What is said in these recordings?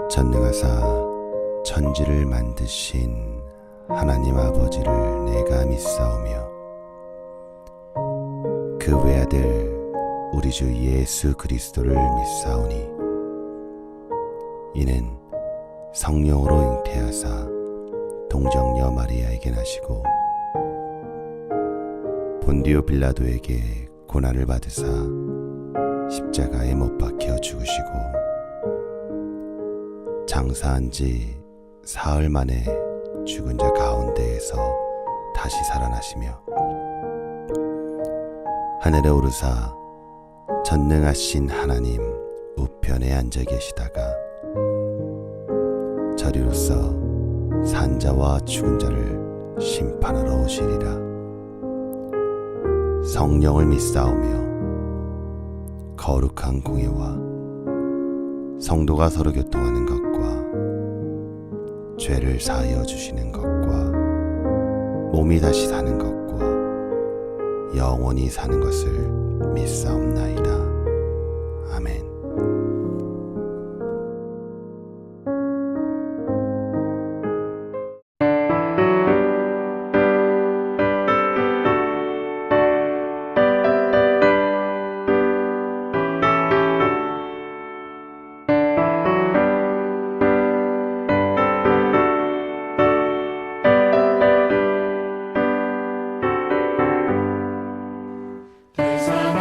전능하사 천지를 만드신 하나님 아버지를 내가 믿사오며 그 외아들 우리 주 예수 그리스도를 믿사오니 이는 성령으로 잉태하사 동정녀 마리아에게 나시고 본디오 빌라도에게 고난을 받으사 십자가에 못 박혀 죽으시고 장사한 지 사흘 만에 죽은 자 가운데에서 다시 살아나시며 하늘에 오르사 전능하신 하나님 우편에 앉아 계시다가 저리로서 산자와 죽은 자를 심판하러 오시리라. 성령을 믿사오며 거룩한 공예와 성도가 서로 교통하는 것과 죄를 사하여 주시는 것과 몸이 다시 사는 것과 영원히 사는 것을 믿사옵나이다. 아멘. 세상을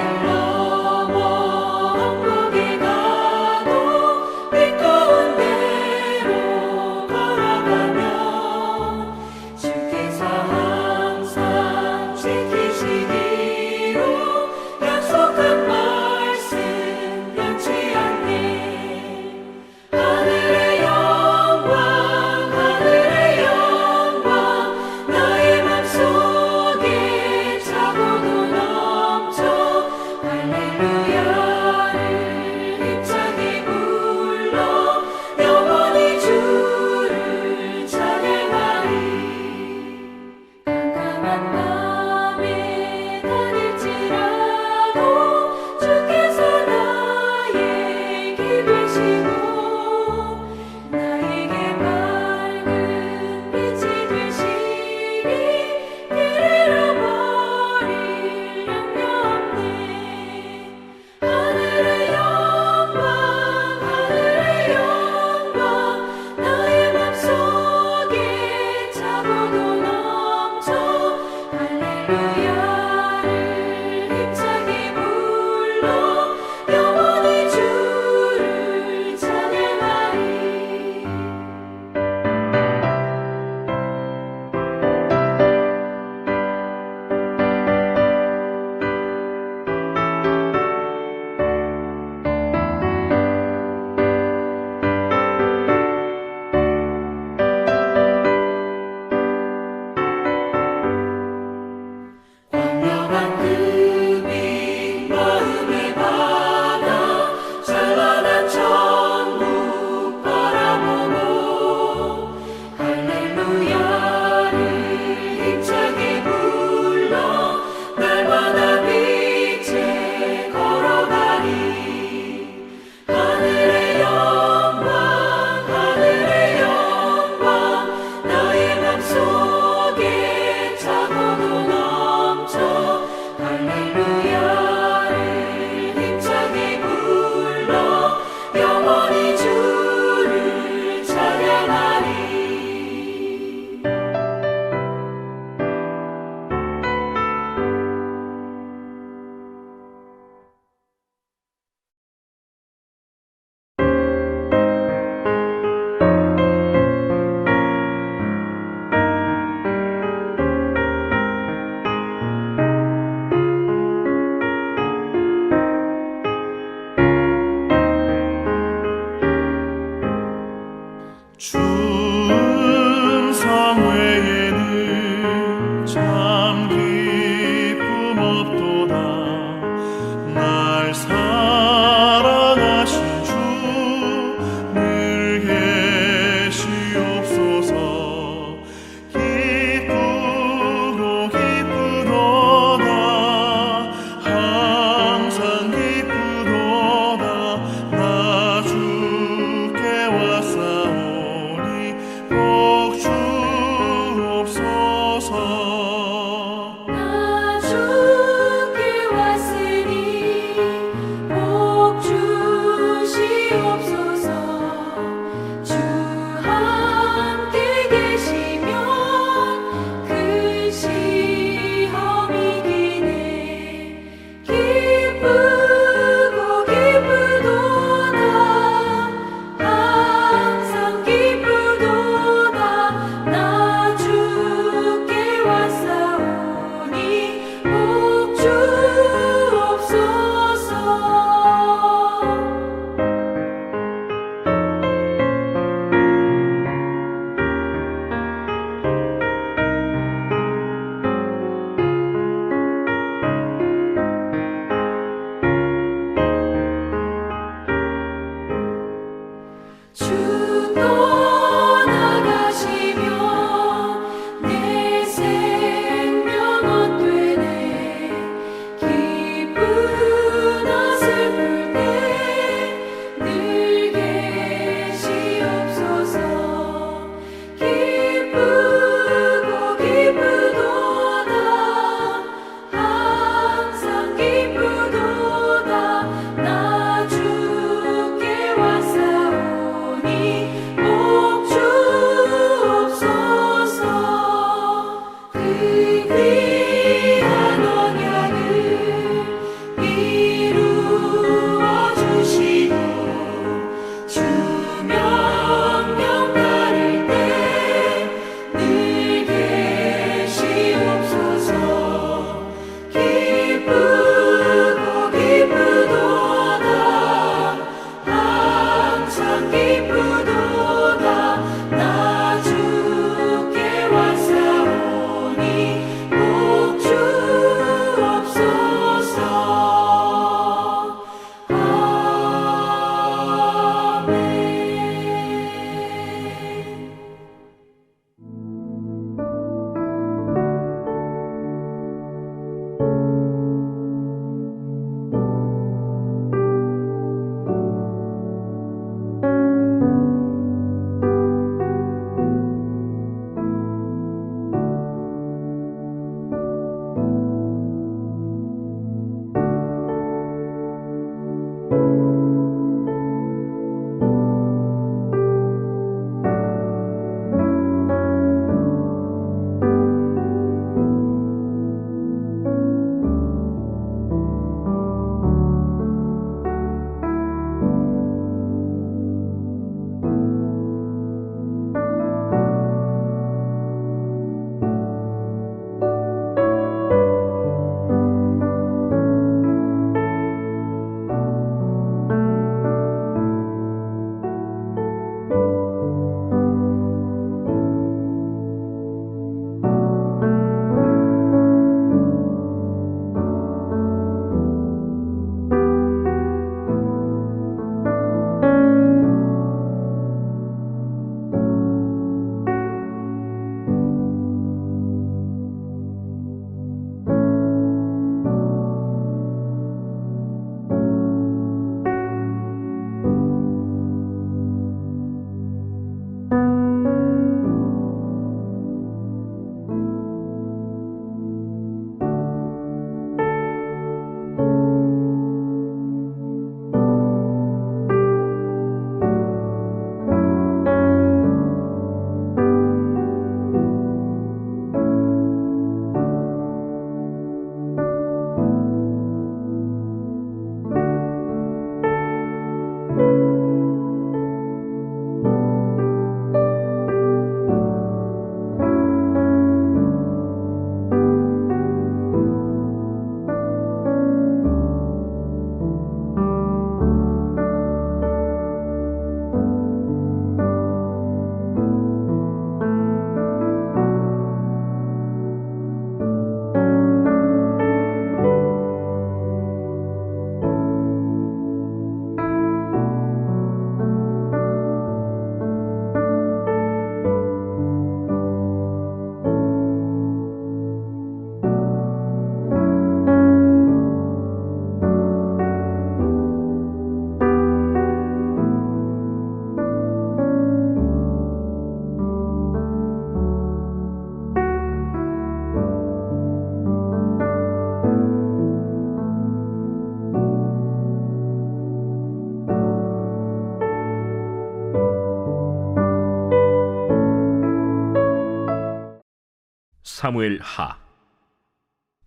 사무엘 하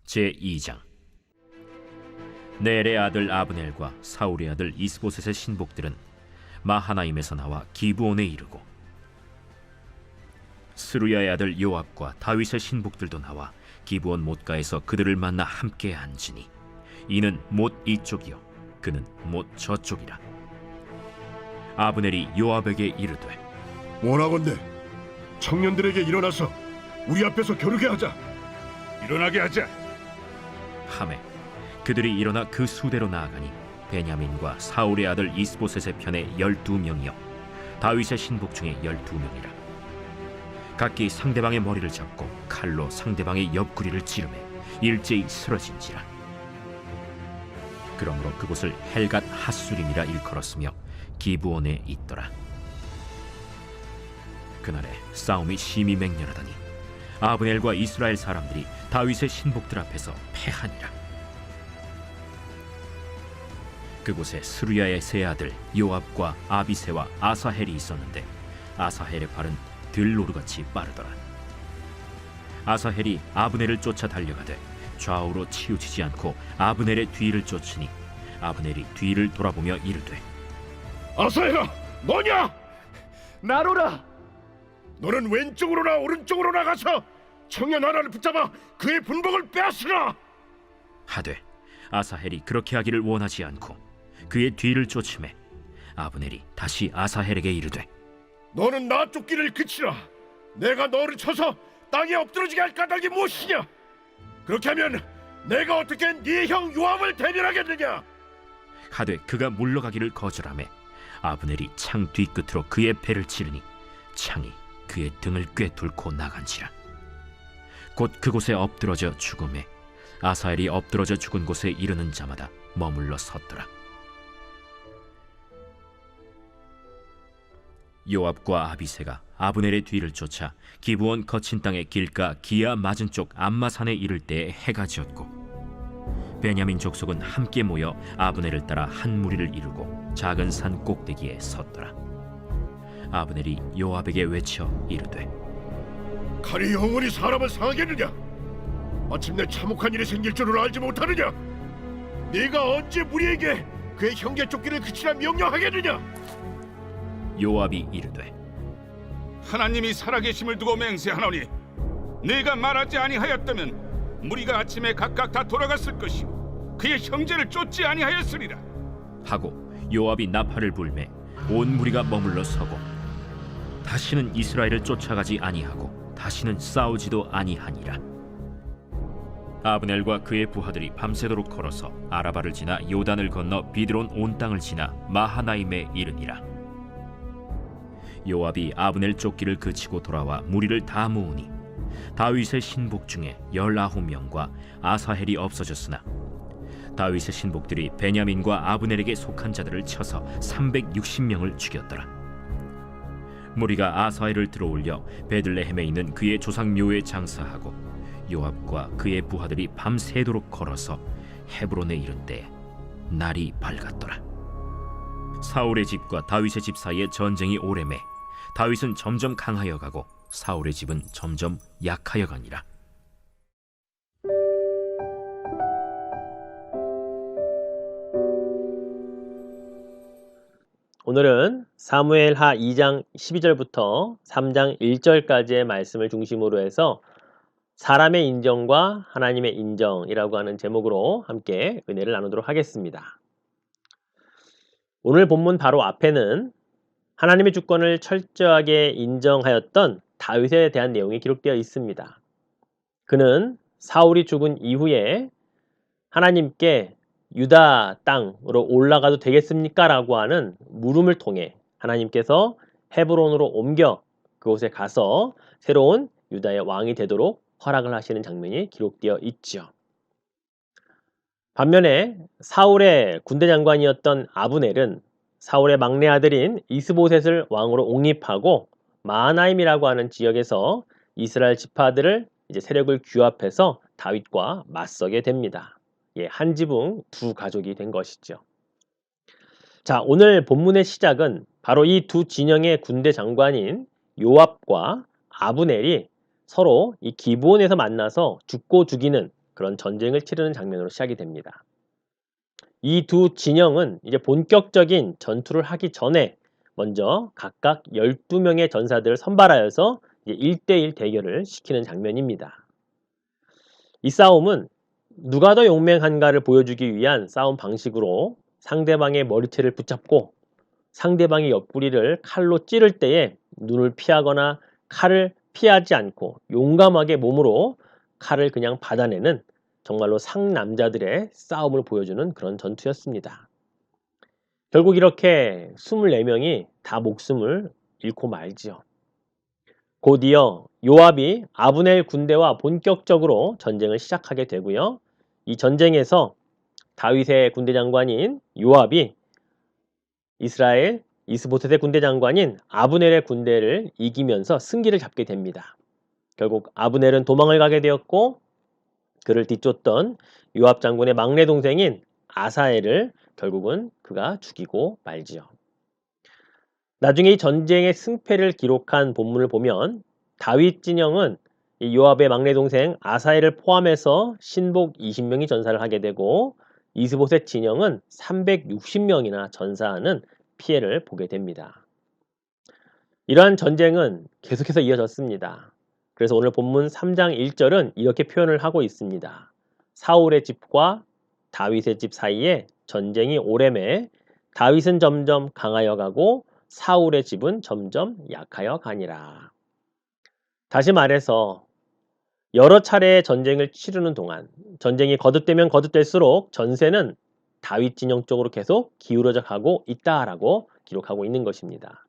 제2장. 넬의 아들 아브넬과 사울의 아들 이스보셋의 신복들은 마하나임에서 나와 기브온에 이르고, 스루야의 아들 요압과 다윗의 신복들도 나와 기브온 못가에서 그들을 만나 함께 앉으니 이는 못 이쪽이요 그는 못 저쪽이라. 아브넬이 요압에게 이르되, 원하건대 청년들에게 일어나서 우리 앞에서 겨루게 하자. 일어나게 하자. 하매 그들이 일어나 그 수대로 나아가니 베냐민과 사울의 아들 이스보셋의 편에 12명이요 다윗의 신복 중에 12명이라. 각기 상대방의 머리를 잡고 칼로 상대방의 옆구리를 찌르매 일제히 쓰러진지라. 그러므로 그곳을 헬갓 핫수림이라 일컬었으며 기브온에 있더라. 그날에 싸움이 심히 맹렬하더니 아브넬과 이스라엘 사람들이 다윗의 신복들 앞에서 패하니라. 그곳에 스루야의 세 아들 요압과 아비새와 아사헬이 있었는데 아사헬의 발은 들노루같이 빠르더라. 아사헬이 아브넬을 쫓아 달려가되 좌우로 치우치지 않고 아브넬의 뒤를 쫓으니 아브넬이 뒤를 돌아보며 이르되, 아사헬아, 너냐? 나로라. 너는 왼쪽으로나 오른쪽으로 나가서 청년 하나를 붙잡아 그의 분복을 빼앗으라. 하되 아사헬이 그렇게 하기를 원하지 않고 그의 뒤를 쫓으매 아브넬이 다시 아사헬에게 이르되, 너는 나 쫓기를 그치라. 내가 너를 쳐서 땅에 엎드러지게 할 까닭이 무엇이냐? 그렇게 하면 내가 어떻게 네 형 요압을 대변하겠느냐? 하되 그가 물러가기를 거절하매 아브넬이 창 뒤끝으로 그의 배를 찌르니 창이 그의 등을 꿰뚫고 나간지라. 곧 그곳에 엎드러져 죽음에 아사헬이 엎드러져 죽은 곳에 이르는 자마다 머물러 섰더라. 요압과 아비새가 아브넬의 뒤를 쫓아 기브온 거친 땅의 길가 기아 맞은 쪽 암마산에 이를 때에 해가 지었고, 베냐민 족속은 함께 모여 아브넬을 따라 한 무리를 이루고 작은 산 꼭대기에 섰더라. 아브넬이 요압에게 외쳐 이르되, 칼이 영원히 사람을 상하겠느냐? 마침내 참혹한 일이 생길 줄을 알지 못하느냐? 네가 언제 무리에게 그의 형제 쫓기를 그치라 명령하겠느냐? 요압이 이르되, 하나님이 살아계심을 두고 맹세하노니 네가 말하지 아니하였다면 무리가 아침에 각각 다 돌아갔을 것이요 그의 형제를 쫓지 아니하였으리라. 하고 요압이 나팔을 불매 온 무리가 머물러 서고 다시는 이스라엘을 쫓아가지 아니하고 다시는 싸우지도 아니하니라. 아브넬과 그의 부하들이 밤새도록 걸어서 아라바를 지나 요단을 건너 비드론 온 땅을 지나 마하나임에 이르니라. 요압이 아브넬 쫓기를 그치고 돌아와 무리를 다 모으니 다윗의 신복 중에 19명과 아사헬이 없어졌으나 다윗의 신복들이 베냐민과 아브넬에게 속한 자들을 쳐서 360명을 죽였더라. 무리가 아사헬을 들어올려 베들레헴에 있는 그의 조상 묘에 장사하고 요압과 그의 부하들이 밤새도록 걸어서 헤브론에 이른 때에 날이 밝았더라. 사울의 집과 다윗의 집 사이에 전쟁이 오래매 다윗은 점점 강하여 가고 사울의 집은 점점 약하여 가니라. 오늘은 사무엘하 2장 12절부터 3장 1절까지의 말씀을 중심으로 해서 사람의 인정과 하나님의 인정이라고 하는 제목으로 함께 은혜를 나누도록 하겠습니다. 오늘 본문 바로 앞에는 하나님의 주권을 철저하게 인정하였던 다윗에 대한 내용이 기록되어 있습니다. 그는 사울이 죽은 이후에 하나님께 유다 땅으로 올라가도 되겠습니까? 라고 하는 물음을 통해 하나님께서 헤브론으로 옮겨 그곳에 가서 새로운 유다의 왕이 되도록 허락을 하시는 장면이 기록되어 있죠. 반면에 사울의 군대 장관이었던 아브넬은 사울의 막내 아들인 이스보셋을 왕으로 옹립하고 마하나임이라고 하는 지역에서 이스라엘 지파들을 이제 세력을 규합해서 다윗과 맞서게 됩니다. 한 지붕 두 가족이 된 것이죠. 자, 오늘 본문의 시작은 바로 이 두 진영의 군대 장관인 요압과 아브넬이 서로 이 기브온에서 만나서 죽고 죽이는 그런 전쟁을 치르는 장면으로 시작이 됩니다. 이 두 진영은 이제 본격적인 전투를 하기 전에 먼저 각각 12명의 전사들을 선발하여서 이제 1대1 대결을 시키는 장면입니다. 이 싸움은 누가 더 용맹한가를 보여주기 위한 싸움 방식으로 상대방의 머리채를 붙잡고 상대방의 옆구리를 칼로 찌를 때에 눈을 피하거나 칼을 피하지 않고 용감하게 몸으로 칼을 그냥 받아내는 정말로 상남자들의 싸움을 보여주는 그런 전투였습니다. 결국 이렇게 24명이 다 목숨을 잃고 말지요. 곧이어 요압이 아브넬 군대와 본격적으로 전쟁을 시작하게 되고요. 이 전쟁에서 다윗의 군대 장관인 요압이 이스라엘 이스보셋의 군대 장관인 아브넬의 군대를 이기면서 승기를 잡게 됩니다. 결국 아브넬은 도망을 가게 되었고 그를 뒤쫓던 요압 장군의 막내 동생인 아사엘을 결국은 그가 죽이고 말지요. 나중에 이 전쟁의 승패를 기록한 본문을 보면 다윗 진영은 이 요압의 막내 동생 아사엘을 포함해서 신복 20명이 전사를 하게 되고 이스보셋 진영은 360명이나 전사하는 피해를 보게 됩니다. 이러한 전쟁은 계속해서 이어졌습니다. 그래서 오늘 본문 3장 1절은 이렇게 표현을 하고 있습니다. 사울의 집과 다윗의 집 사이에 전쟁이 오래매 다윗은 점점 강하여 가고 사울의 집은 점점 약하여 가니라. 다시 말해서 여러 차례의 전쟁을 치르는 동안 전쟁이 거듭되면 거듭될수록 전세는 다윗 진영 쪽으로 계속 기울어져 가고 있다라고 기록하고 있는 것입니다.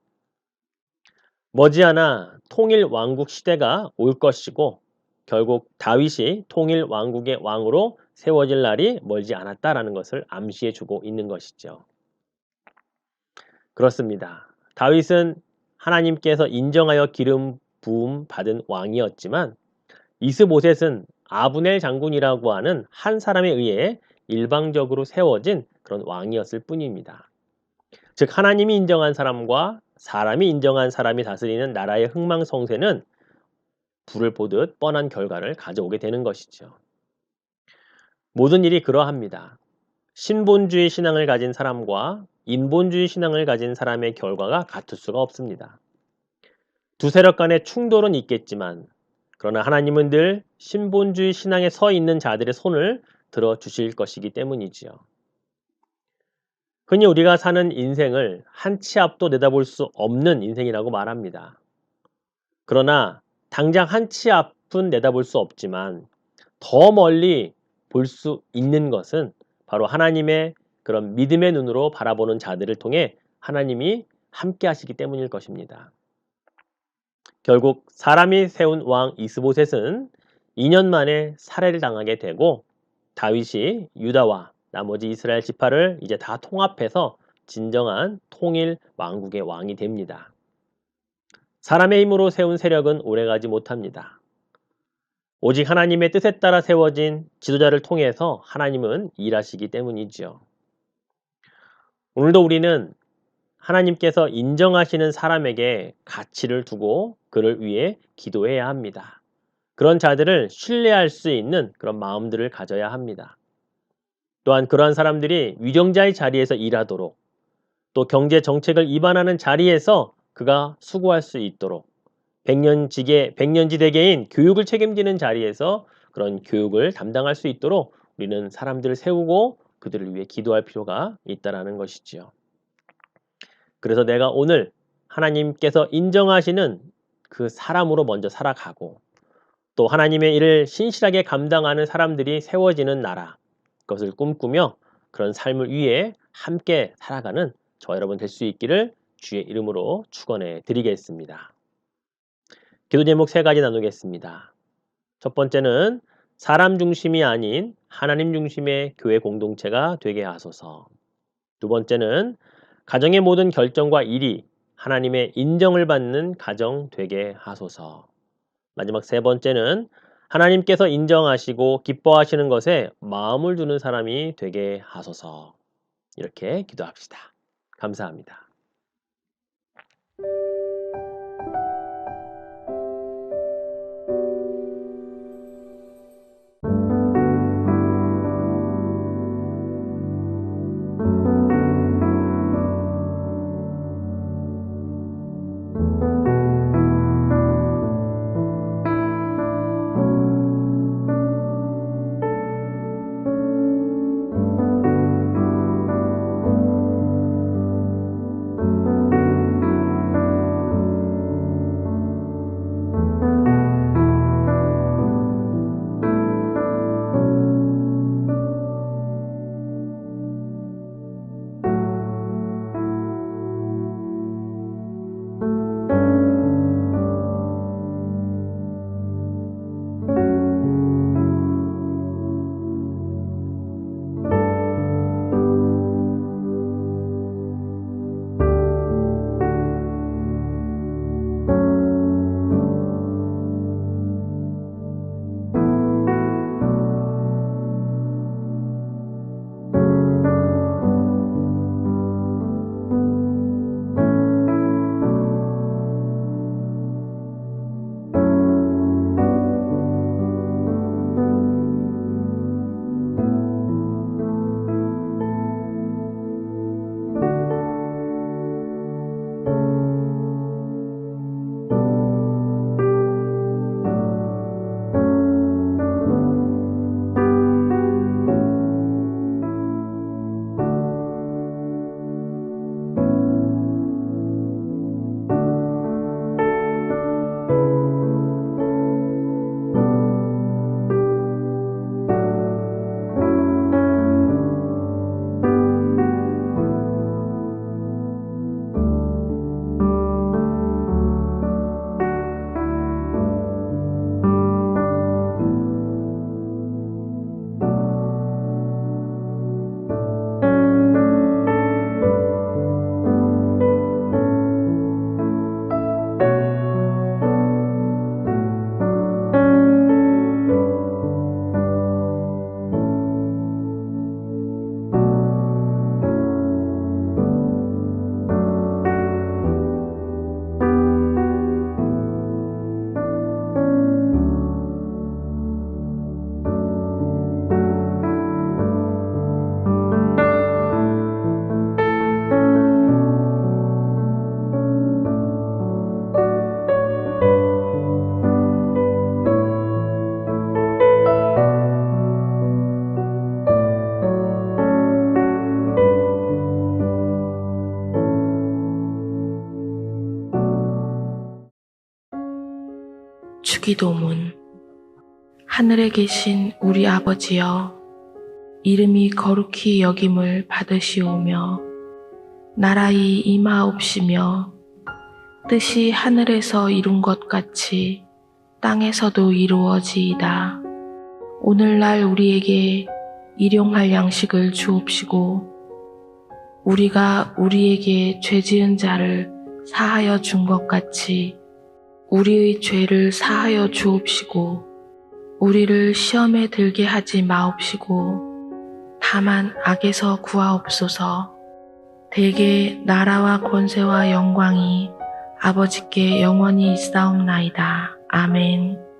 머지않아 통일 왕국 시대가 올 것이고 결국 다윗이 통일 왕국의 왕으로 세워질 날이 멀지 않았다라는 것을 암시해 주고 있는 것이죠. 그렇습니다. 다윗은 하나님께서 인정하여 기름 부음 받은 왕이었지만 이스보셋은 아브넬 장군이라고 하는 한 사람에 의해 일방적으로 세워진 그런 왕이었을 뿐입니다. 즉 하나님이 인정한 사람과 사람이 인정한 사람이 다스리는 나라의 흥망성쇠는 불을 보듯 뻔한 결과를 가져오게 되는 것이죠. 모든 일이 그러합니다. 신본주의 신앙을 가진 사람과 인본주의 신앙을 가진 사람의 결과가 같을 수가 없습니다. 두 세력 간의 충돌은 있겠지만 그러나 하나님은 늘 신본주의 신앙에 서 있는 자들의 손을 들어주실 것이기 때문이지요. 흔히 우리가 사는 인생을 한 치 앞도 내다볼 수 없는 인생이라고 말합니다. 그러나 당장 한 치 앞은 내다볼 수 없지만 더 멀리 볼 수 있는 것은 바로 하나님의 그런 믿음의 눈으로 바라보는 자들을 통해 하나님이 함께 하시기 때문일 것입니다. 결국 사람이 세운 왕 이스보셋은 2년 만에 살해를 당하게 되고 다윗이 유다와 나머지 이스라엘 지파를 이제 다 통합해서 진정한 통일 왕국의 왕이 됩니다. 사람의 힘으로 세운 세력은 오래가지 못합니다. 오직 하나님의 뜻에 따라 세워진 지도자를 통해서 하나님은 일하시기 때문이지요. 오늘도 우리는 하나님께서 인정하시는 사람에게 가치를 두고 그를 위해 기도해야 합니다. 그런 자들을 신뢰할 수 있는 그런 마음들을 가져야 합니다. 또한 그러한 사람들이 위정자의 자리에서 일하도록 또 경제 정책을 입안하는 자리에서 그가 수고할 수 있도록 백년지대계인 교육을 책임지는 자리에서 그런 교육을 담당할 수 있도록 우리는 사람들을 세우고 그들을 위해 기도할 필요가 있다는 것이지요. 그래서 내가 오늘 하나님께서 인정하시는 그 사람으로 먼저 살아가고 또 하나님의 일을 신실하게 감당하는 사람들이 세워지는 나라, 그것을 꿈꾸며 그런 삶을 위해 함께 살아가는 저 여러분 될 수 있기를 주의 이름으로 축원해 드리겠습니다. 기도 제목 3가지 나누겠습니다. 첫 번째는 사람 중심이 아닌 하나님 중심의 교회 공동체가 되게 하소서. 두 번째는 가정의 모든 결정과 일이 하나님의 인정을 받는 가정 되게 하소서. 마지막 3번째는 하나님께서 인정하시고 기뻐하시는 것에 마음을 두는 사람이 되게 하소서. 이렇게 기도합시다. 감사합니다. 주기도문. 하늘에 계신 우리 아버지여, 이름이 거룩히 여김을 받으시오며 나라의 임하옵시며 뜻이 하늘에서 이룬 것 같이 땅에서도 이루어지이다. 오늘날 우리에게 일용할 양식을 주옵시고 우리가 우리에게 죄 지은 자를 사하여 준 것 같이 우리의 죄를 사하여 주옵시고 우리를 시험에 들게 하지 마옵시고 다만 악에서 구하옵소서. 대개 나라와 권세와 영광이 아버지께 영원히 있사옵나이다. 아멘.